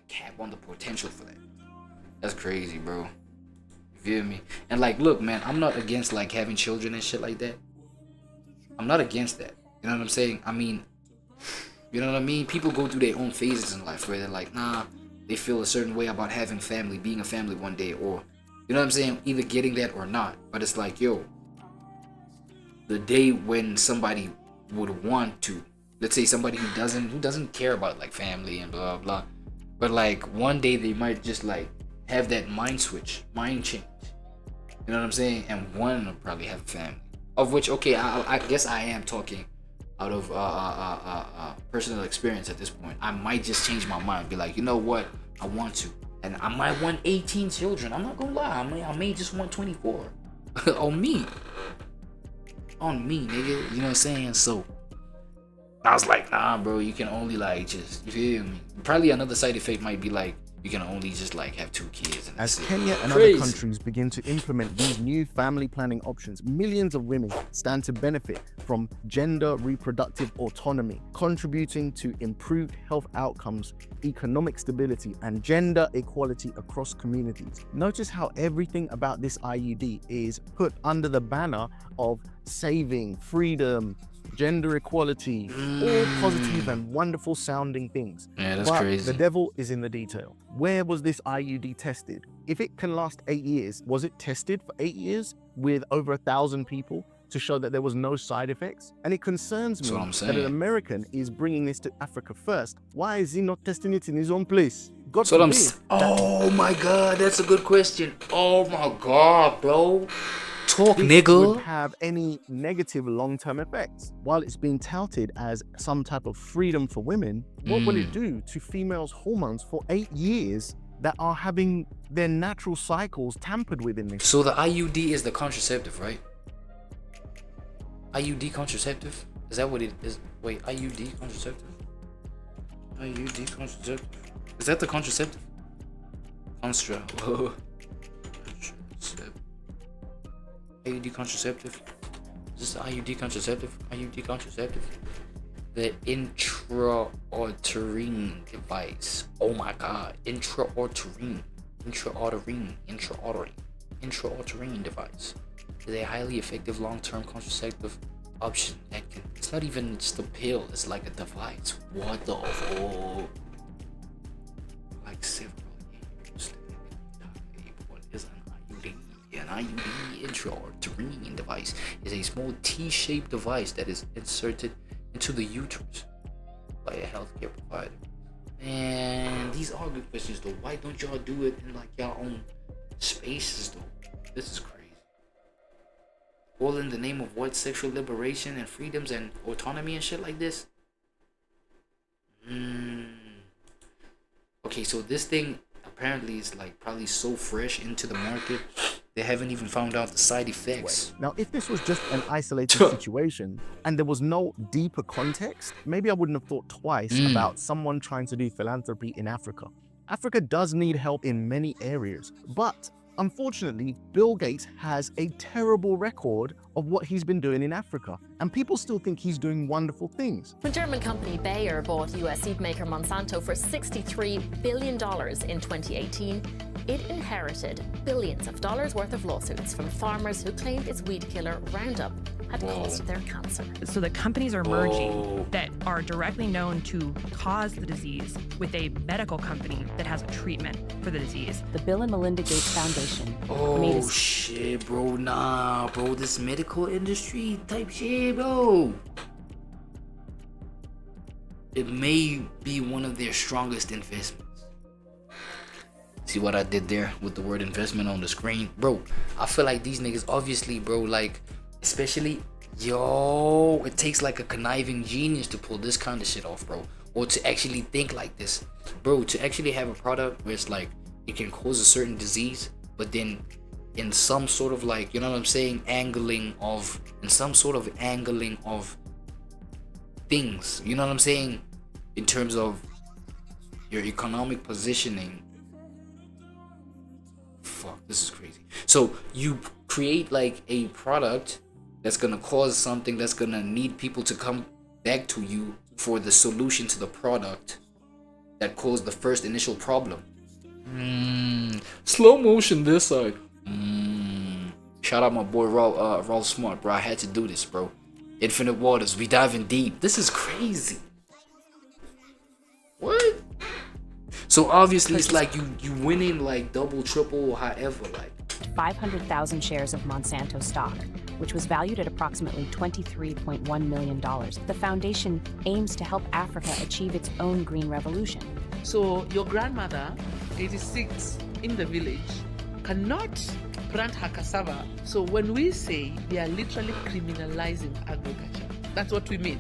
cap on the potential for that. That's crazy, bro. You feel me? And like, look, man, I'm not against like having children and shit like that. I'm not against that. You know what I'm saying? I mean, you know what I mean? People go through their own phases in life where they're like, nah, they feel a certain way about having family, being a family one day, or, you know what I'm saying? Either getting that or not. But it's like, yo, the day when somebody would want to, let's say somebody who doesn't care about like family and blah blah, but like one day they might just like have that mind change. You know what I'm saying? And one will probably have a family. Of which, okay, I guess I am talking out of personal experience at this point. I might just change my mind, be like, you know what, I want to, and I might want 18 children. I'm not gonna lie, I may just want 24. on me, nigga. You know what I'm saying? So I was like, nah, bro, you can only like just, you feel me? Probably another side effect might be like, you can only just like have 2 kids. And as Kenya and other countries begin to implement these new family planning options, millions of women stand to benefit from gender reproductive autonomy, contributing to improved health outcomes, economic stability, and gender equality across communities. Notice how everything about this IUD is put under the banner of saving, freedom, gender equality, all positive and wonderful sounding things. Yeah, that's but crazy. The devil is in the detail. Where was this IUD tested? If it can last 8 years, was it tested for 8 years with over 1,000 people to show that there was no side effects? And it concerns me that an American is bringing this to Africa first. Why is he not testing it in his own place? God forbid. Oh my God, that's a good question. Oh my God, bro. Talk, this nigga. would have any negative long-term effects. While it's being touted as some type of freedom for women, what will it do to females' hormones for 8 years that are having their natural cycles tampered with in this? So the IUD is the contraceptive, right? IUD contraceptive? Is that what it is? Wait, IUD contraceptive? IUD contraceptive? Is that the contraceptive? Contraceptive. IUD contraceptive? Is this the IUD contraceptive? IUD contraceptive? The intrauterine device. Oh my God. Intrauterine device is a highly effective long-term contraceptive option that can, it's not even just a pill, it's like a device. What the fuck? Like several years. What is an IUD? An IUD intrauterine device is a small T-shaped device that is inserted into the uterus by a healthcare provider. And these are good questions though. Why don't y'all do it in like your own spaces though? This is crazy. All in the name of what? Sexual liberation and freedoms and autonomy and shit like this? Okay, so this thing apparently is like probably so fresh into the market, they haven't even found out the side effects. Now, if this was just an isolated situation and there was no deeper context, maybe I wouldn't have thought twice about someone trying to do philanthropy in Africa. Africa does need help in many areas, but unfortunately, Bill Gates has a terrible record of what he's been doing in Africa, and people still think he's doing wonderful things. When German company Bayer bought US seed maker Monsanto for $63 billion in 2018, it inherited billions of dollars worth of lawsuits from farmers who claimed its weed killer Roundup had caused their cancer. So the companies are merging that are directly known to cause the disease with a medical company that has a treatment for the disease. The Bill and Melinda Gates Foundation. Oh shit, bro, nah, bro, this medical industry type shit, bro. It may be one of their strongest investments. See what I did there with the word investment on the screen? Bro, I feel like these niggas, obviously, bro, like, especially, yo, it takes like a conniving genius to pull this kind of shit off, bro. Or to actually think like this. Bro, to actually have a product where it's like, it can cause a certain disease, but then in some sort of like, you know what I'm saying, angling of things, you know what I'm saying, in terms of your economic positioning. Fuck, this is crazy. So you create like a product that's gonna cause something that's gonna need people to come back to you for the solution to the product, that caused the first initial problem. Slow motion this side. Shout out my boy Raw Smart, bro. I had to do this, bro. Infinite Waters, we diving deep. This is crazy. What? So obviously it's like you winning like double, triple, however, like 500,000 shares of Monsanto stock, which was valued at approximately $23.1 million. The foundation aims to help Africa achieve its own green revolution. So your grandmother, 86, in the village, cannot plant her cassava. So when we say they are literally criminalizing agriculture, that's what we mean.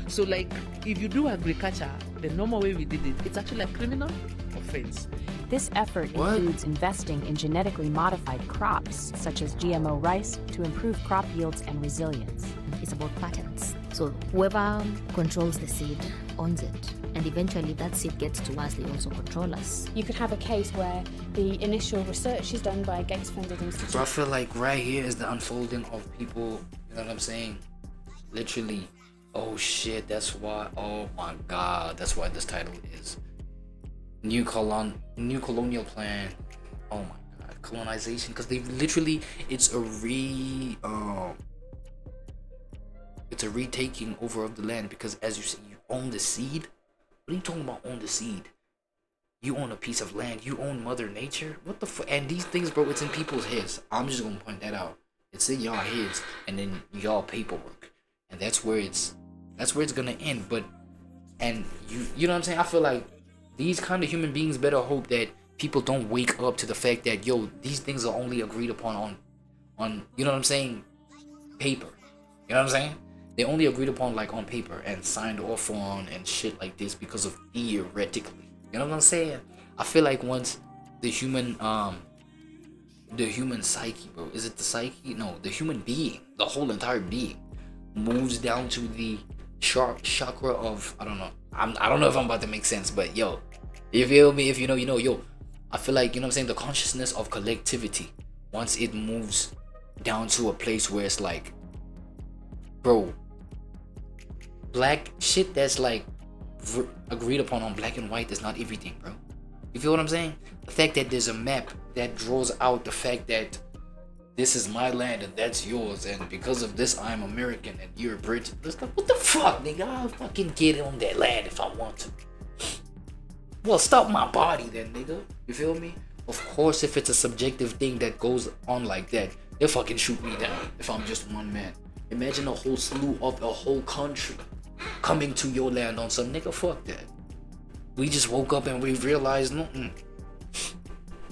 So like if you do agriculture the normal way we did it, it's actually a criminal offense. This effort includes investing in genetically modified crops, such as GMO rice, to improve crop yields and resilience. It's about patents. So whoever controls the seed owns it. And eventually that seed gets to us, they also control us. You could have a case where the initial research is done by Gates-funded institutions. So I feel like right here is the unfolding of people, you know what I'm saying? Literally, oh shit, that's why, oh my god, that's why this title is New Colonial Plan. Oh my god, colonization, because they literally, it's a retaking over of the land, because as you say, you own the seed. What are you talking about, own the seed? You own a piece of land, you own Mother Nature? What the fuck? And these things, bro, it's in people's heads. I'm just gonna point that out. It's in y'all heads and then y'all paperwork. And that's where it's gonna end. But and you know what I'm saying? I feel like these kind of human beings better hope that people don't wake up to the fact that yo, these things are only agreed upon on you know what I'm saying, paper. You know what I'm saying? They only agreed upon like on paper and signed off on and shit like this because of theoretically. You know what I'm saying? I feel like once the human psyche, bro, is it the psyche? No, the human being, the whole entire being moves down to the chakra of, I don't know if I'm about to make sense, but yo, you feel me? If you know, yo, I feel like, you know what I'm saying, the consciousness of collectivity, once it moves down to a place where it's like, bro, black shit that's like agreed upon on black and white is not everything, bro. You feel what I'm saying? The fact that there's a map that draws out the fact that this is my land and that's yours, and because of this I'm American and you're British. It's like, what the fuck, nigga? I'll fucking get on that land if I want to. Well, stop my body then, nigga. You feel me? Of course, if it's a subjective thing that goes on like that, they'll fucking shoot me down if I'm just one man. Imagine a whole slew of a whole country coming to your land on some nigga. Fuck that. We just woke up and we realized,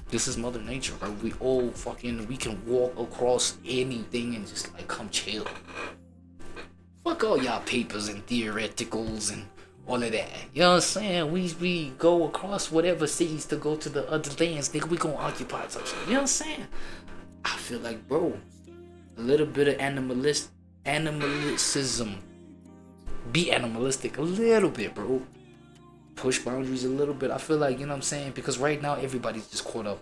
this is Mother Nature, bro. We all we can walk across anything and just like come chill. Fuck all y'all papers and theoreticals and all of that. You know what I'm saying? We go across whatever seas to go to the other lands, nigga. We gonna occupy some shit. You know what I'm saying? I feel like, bro, a little bit of animalism. Be animalistic a little bit, bro. Push boundaries a little bit. I feel like, you know what I'm saying? Because right now everybody's just caught up.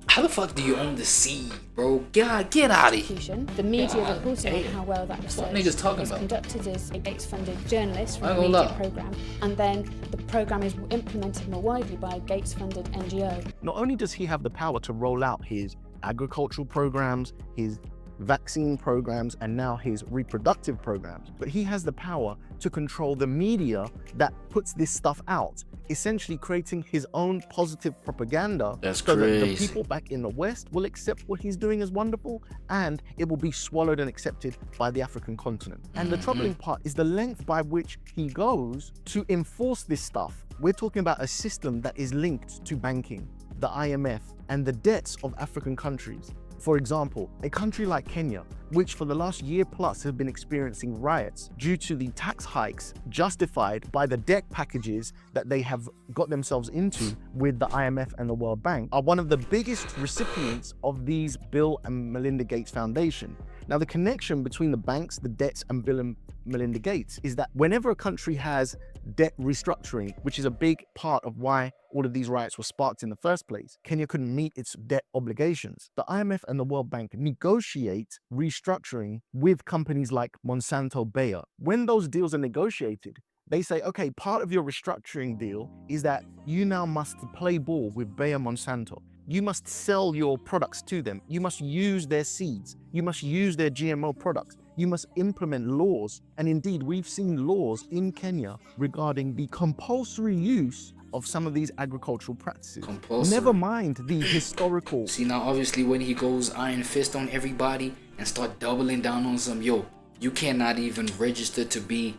How the fuck do you own the seed, bro? God, get out of here. The media reporting on how well that research was conducted is a Gates-funded journalist from a media program, and then the program is implemented more widely by a Gates-funded NGO. Not only does he have the power to roll out his agricultural programs, his vaccine programs, and now his reproductive programs, but he has the power to control the media that puts this stuff out, essentially creating his own positive propaganda. That's so crazy. That the people back in the West will accept what he's doing as wonderful, and it will be swallowed and accepted by the African continent. And the troubling part is the length by which he goes to enforce this stuff. We're talking about a system that is linked to banking, the IMF, and the debts of African countries. For example, a country like Kenya, which for the last year plus have been experiencing riots due to the tax hikes justified by the debt packages that they have got themselves into with the IMF and the World Bank, are one of the biggest recipients of these Bill and Melinda Gates Foundation. Now, the connection between the banks, the debts, and Bill and Melinda Gates is that whenever a country has debt restructuring, which is a big part of why all of these riots were sparked in the first place, Kenya couldn't meet its debt obligations. The IMF and the World Bank negotiate restructuring with companies like Monsanto Bayer. When those deals are negotiated, They say, okay, part of your restructuring deal is that you now must play ball with Bayer Monsanto. You must sell your products to them. You must use their seeds. You must use their GMO products. You must implement laws. And indeed, we've seen laws in Kenya regarding the compulsory use of some of these agricultural practices. Compulsory. Never mind the historical. See, now obviously when he goes iron fist on everybody and start doubling down on some, yo, you cannot even register to be,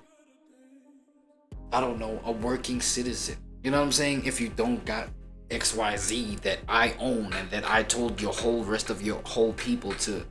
I don't know, a working citizen. You know what I'm saying? If you don't got XYZ that I own and that I told your whole rest of your whole people to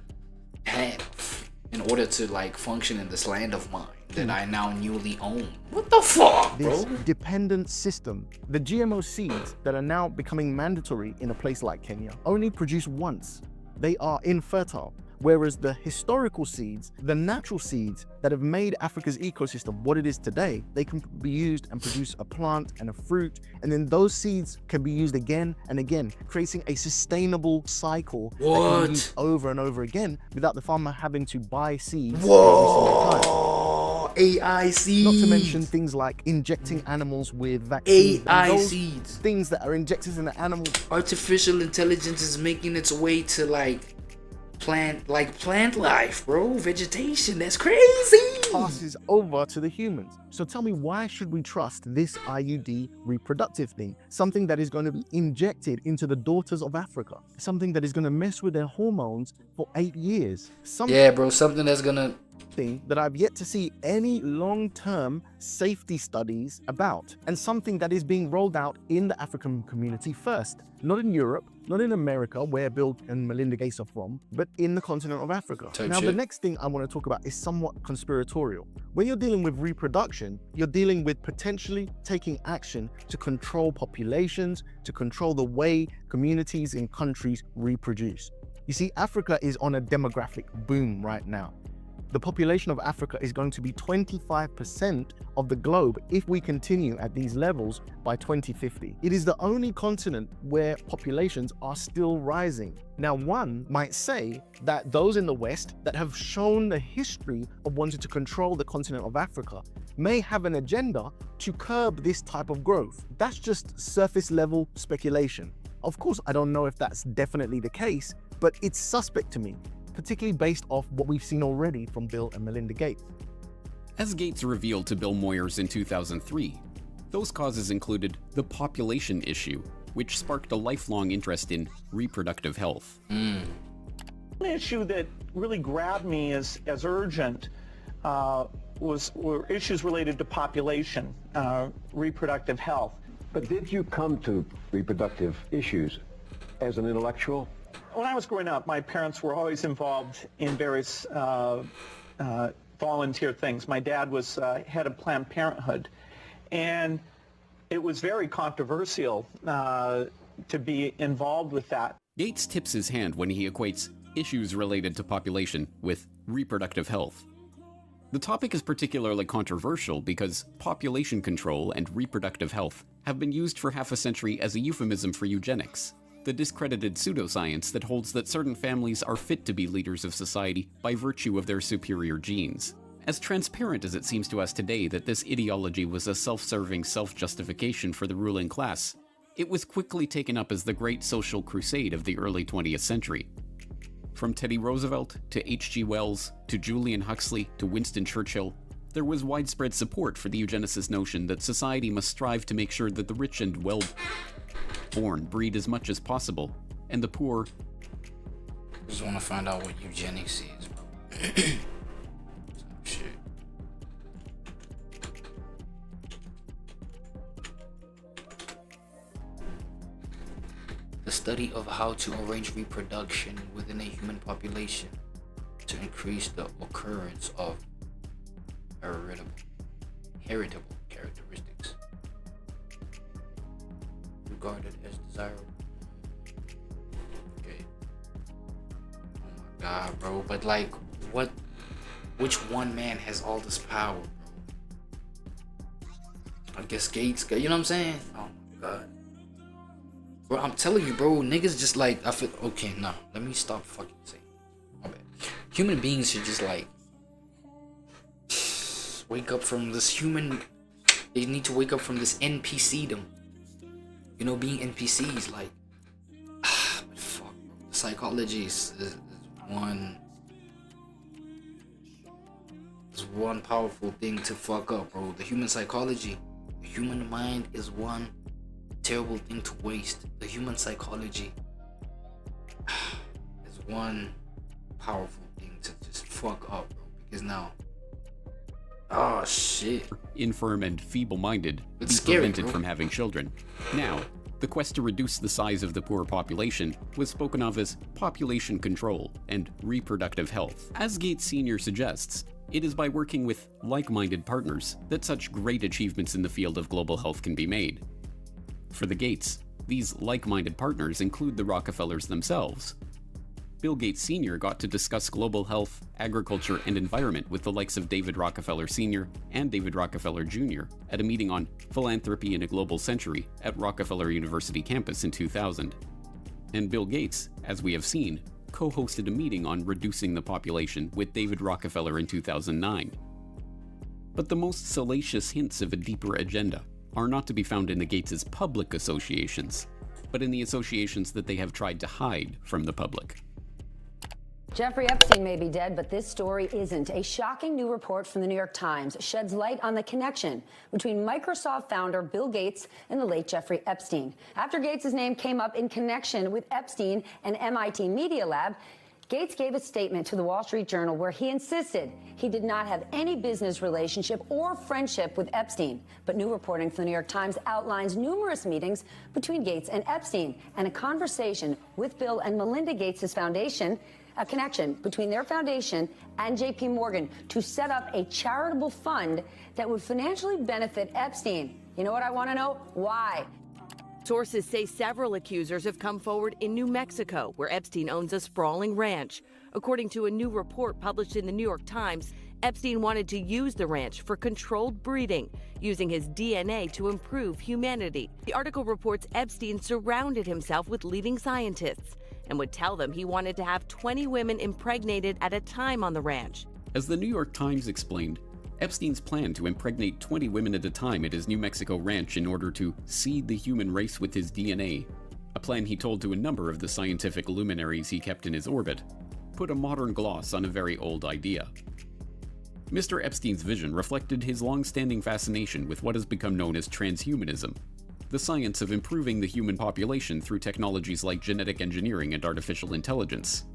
have in order to like function in this land of mine that I now newly own. What the fuck, bro? This dependent system. The GMO seeds that are now becoming mandatory in a place like Kenya only produce once. They are infertile. Whereas the historical seeds, the natural seeds that have made Africa's ecosystem what it is today, they can be used and produce a plant and a fruit, and then those seeds can be used again and again, creating a sustainable cycle that can be used over and over again without the farmer having to buy seeds every single time. AI seeds. Not to mention things like injecting animals with vaccines. AI seeds. Things that are injected in the animals. Artificial intelligence is making its way to plant life, bro. Vegetation. That's crazy. Passes over to the humans. So tell me, why should we trust this IUD reproductive thing? Something that is going to be injected into the daughters of Africa. Something that is going to mess with their hormones for 8 years. Yeah, bro. Something that's gonna that I've yet to see any long-term safety studies about, and something that is being rolled out in the African community first, not in Europe, not in America, where Bill and Melinda Gates are from, but in the continent of Africa. The next thing I want to talk about is somewhat conspiratorial. When you're dealing with reproduction, you're dealing with potentially taking action to control populations, to control the way communities in countries reproduce. You see, Africa is on a demographic boom right now. The population of Africa is going to be 25% of the globe if we continue at these levels by 2050. It is the only continent where populations are still rising. Now, one might say that those in the West that have shown the history of wanting to control the continent of Africa may have an agenda to curb this type of growth. That's just surface level speculation. Of course, I don't know if that's definitely the case, but it's suspect to me, particularly based off what we've seen already from Bill and Melinda Gates. As Gates revealed to Bill Moyers in 2003, those causes included the population issue, which sparked a lifelong interest in reproductive health. One issue that really grabbed me as urgent were issues related to population, reproductive health. But did you come to reproductive issues as an intellectual? When I was growing up, my parents were always involved in various volunteer things. My dad was head of Planned Parenthood, and it was very controversial to be involved with that. Gates tips his hand when he equates issues related to population with reproductive health. The topic is particularly controversial because population control and reproductive health have been used for half a century as a euphemism for eugenics, the discredited pseudoscience that holds that certain families are fit to be leaders of society by virtue of their superior genes. As transparent as it seems to us today that this ideology was a self-serving self-justification for the ruling class, it was quickly taken up as the great social crusade of the early 20th century. From Teddy Roosevelt to H.G. Wells to Julian Huxley to Winston Churchill, there was widespread support for the eugenicist notion that society must strive to make sure that the rich and well-born breed as much as possible, and the poor... I just want to find out what eugenics is, bro. Shit. The study of how to arrange reproduction within a human population to increase the occurrence of heritable characteristics regarded as desirable. Okay. Oh my god, bro. But like, which one man has all this power, bro? I guess Gates, you know what I'm saying? Oh my god. Bro, I'm telling you, bro, niggas just like, I feel, okay, nah, let me stop fucking saying. My bad. Human beings should just like, wake up from this human They need to wake up from this NPC-dom. You know, being NPCs, like, but fuck, bro. Psychology is one powerful thing to fuck up, bro. The human psychology, the human mind is one terrible thing to waste. The human psychology is one powerful thing to just fuck up, bro. Because now, oh shit, infirm and feeble-minded, be scary, prevented bro. from having children. Now, the quest to reduce the size of the poor population was spoken of as population control and reproductive health. As Gates Sr. suggests, it is by working with like-minded partners that such great achievements in the field of global health can be made. For the Gates, these like-minded partners include the Rockefellers themselves. Bill Gates Sr. got to discuss global health, agriculture, and environment with the likes of David Rockefeller Sr. and David Rockefeller Jr. at a meeting on Philanthropy in a Global Century at Rockefeller University campus in 2000. And Bill Gates, as we have seen, co-hosted a meeting on reducing the population with David Rockefeller in 2009. But the most salacious hints of a deeper agenda are not to be found in the Gates' public associations, but in the associations that they have tried to hide from the public. Jeffrey Epstein may be dead, but this story isn't. A shocking new report from the New York Times sheds light on the connection between Microsoft founder Bill Gates and the late Jeffrey Epstein. After Gates' name came up in connection with Epstein and MIT Media Lab, Gates gave a statement to the Wall Street Journal where he insisted he did not have any business relationship or friendship with Epstein. But new reporting from the New York Times outlines numerous meetings between Gates and Epstein and a conversation with Bill and Melinda Gates' foundation, a connection between their foundation and JP Morgan to set up a charitable fund that would financially benefit Epstein. You know what I want to know? Why? Sources say several accusers have come forward in New Mexico, where Epstein owns a sprawling ranch. According to a new report published in the New York Times, Epstein wanted to use the ranch for controlled breeding, using his DNA to improve humanity. The article reports Epstein surrounded himself with leading scientists and would tell them he wanted to have 20 women impregnated at a time on the ranch. As the New York Times explained, Epstein's plan to impregnate 20 women at a time at his New Mexico ranch in order to seed the human race with his DNA, a plan he told to a number of the scientific luminaries he kept in his orbit, put a modern gloss on a very old idea. Mr. Epstein's vision reflected his long-standing fascination with what has become known as transhumanism, the science of improving the human population through technologies like genetic engineering and artificial intelligence.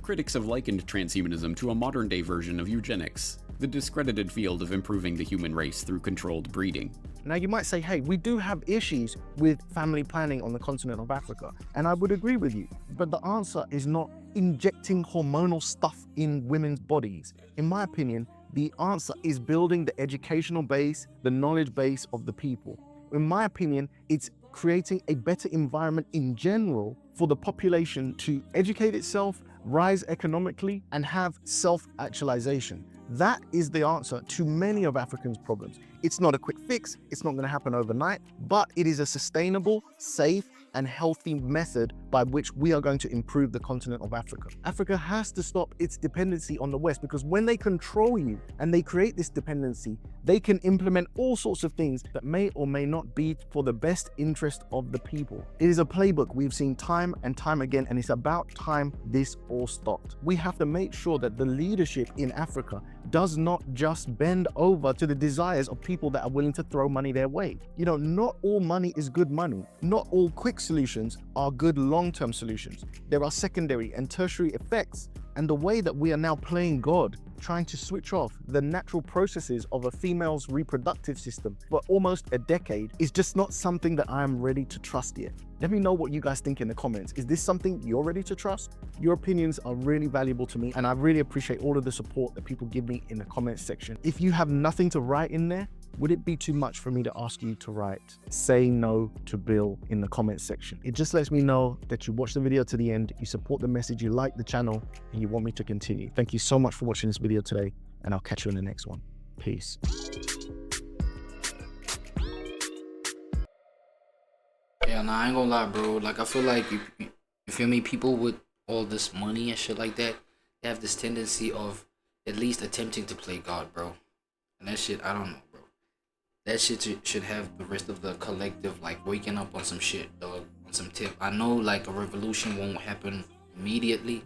Critics have likened transhumanism to a modern-day version of eugenics, the discredited field of improving the human race through controlled breeding. Now you might say, hey, we do have issues with family planning on the continent of Africa, and I would agree with you, but the answer is not injecting hormonal stuff in women's bodies. In my opinion, the answer is building the educational base, the knowledge base of the people. In my opinion, it's creating a better environment in general for the population to educate itself, rise economically, and have self-actualization. That is the answer to many of Africans' problems. It's not a quick fix, it's not going to happen overnight, but it is a sustainable, safe, and healthy method by which we are going to improve the continent of Africa. Africa has to stop its dependency on the West, because when they control you and they create this dependency, they can implement all sorts of things that may or may not be for the best interest of the people. It is a playbook we've seen time and time again, and it's about time this all stopped. We have to make sure that the leadership in Africa does not just bend over to the desires of people that are willing to throw money their way. You know, not all money is good money. Not all quick solutions are good long-term solutions. There are secondary and tertiary effects, and the way that we are now playing God, trying to switch off the natural processes of a female's reproductive system for almost a decade, is just not something that I am ready to trust yet. Let me know what you guys think in the comments. Is this something you're ready to trust? Your opinions are really valuable to me, and I really appreciate all of the support that people give me in the comments section. If you have nothing to write in there, would it be too much for me to ask you to write "Say No to Bill" in the comments section? It just lets me know that you watched the video to the end, you support the message, you like the channel, and you want me to continue. Thank you so much for watching this video today, and I'll catch you in the next one. Peace. Yeah, nah, I ain't gonna lie, bro. Like, I feel like, you feel me, people with all this money and shit like that, they have this tendency of at least attempting to play God, bro. And that shit, I don't know, bro. that shit should have the rest of the collective like waking up on some shit, dog, on some tip. I know like a revolution won't happen immediately,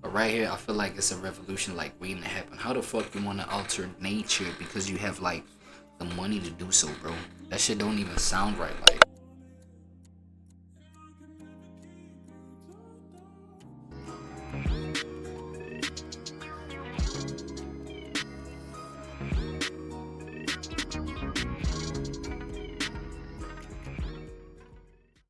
but right here I feel like it's a revolution like waiting to happen. How the fuck you want to alter nature because you have like the money to do so, bro? That shit don't even sound right. Like,